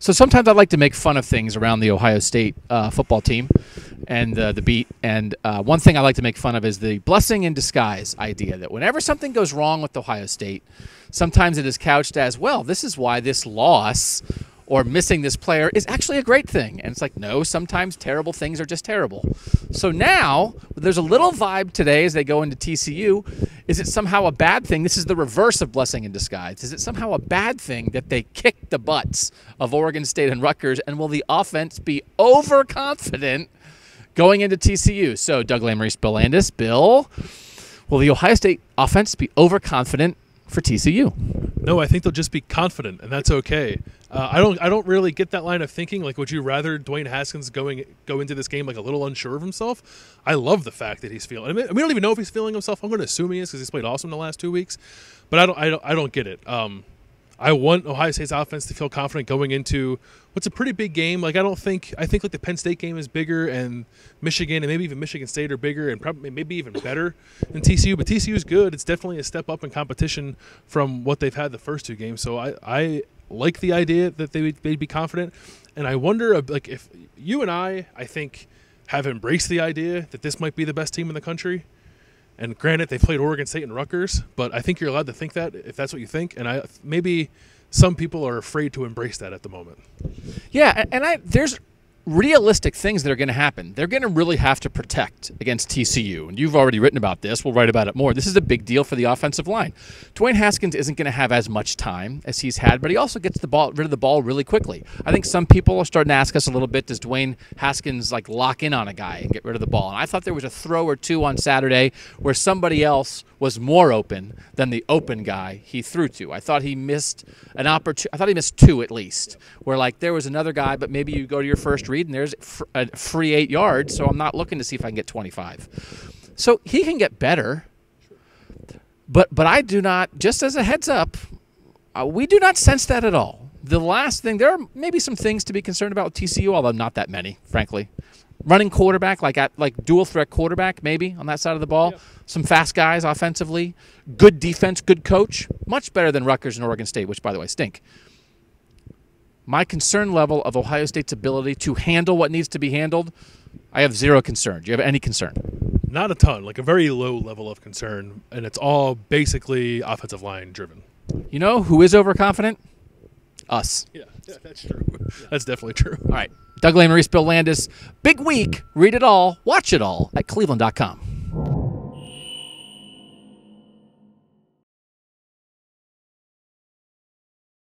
So sometimes I like to make fun of things around the Ohio State football team and the beat. And one thing I like to make fun of is the blessing in disguise idea that whenever something goes wrong with Ohio State, sometimes it is couched as, well, this is why this loss or missing this player is actually a great thing. And it's like, no, sometimes terrible things are just terrible. So now there's a little vibe today as they go into TCU. Is it somehow a bad thing? This is the reverse of blessing in disguise. Is it somehow a bad thing that they kicked the butts of Oregon State and Rutgers? And will the offense be overconfident going into TCU? So Doug Lamorese, Bill Landis. Bill, will the Ohio State offense be overconfident for TCU? No, I think they'll just be confident, and that's okay. I don't really get that line of thinking. Like, would you rather Dwayne Haskins go into this game like a little unsure of himself? I love the fact that he's feeling. I mean, we don't even know if he's feeling himself. I'm going to assume he is because he's played awesome the last 2 weeks. But I don't get it. I want Ohio State's offense to feel confident going into what's a pretty big game. Like, I think like the Penn State game is bigger, and Michigan and maybe even Michigan State are bigger and probably maybe even better than TCU. But TCU is good. It's definitely a step up in competition from what they've had the first two games. So I like the idea that they'd be confident. And I wonder, like, if you and I think, have embraced the idea that this might be the best team in the country. And granted, they played Oregon State and Rutgers, but I think you're allowed to think that if that's what you think. And maybe some people are afraid to embrace that at the moment. Yeah, and there's realistic things that are going to happen. They're going to really have to protect against TCU. And you've already written about this. We'll write about it more. This is a big deal for the offensive line. Dwayne Haskins isn't going to have as much time as he's had, but he also gets rid of the ball really quickly. I think some people are starting to ask us a little bit, does Dwayne Haskins like lock in on a guy and get rid of the ball? And I thought there was a throw or two on Saturday where somebody else was more open than the open guy he threw to. I thought he missed an opportunity. I thought he missed two at least, where like there was another guy, but maybe you go to your first read and there's a free 8 yards, so I'm not looking to see if I can get 25. So he can get better, but I do not, just as a heads up, we do not sense that at all. The last thing, there are maybe some things to be concerned about with TCU, although not that many, frankly. Running quarterback, like dual threat quarterback, maybe on that side of the ball. Yeah. Some fast guys offensively. Good defense, good coach. Much better than Rutgers and Oregon State, which, by the way, stink. My concern level of Ohio State's ability to handle what needs to be handled, I have zero concern. Do you have any concern? Not a ton, like a very low level of concern, and it's all basically offensive line driven. You know who is overconfident? Us. Yeah, that's true. That's definitely true. All right. Doug Lamorese, Bill Landis. Big week. Read it all. Watch it all at cleveland.com.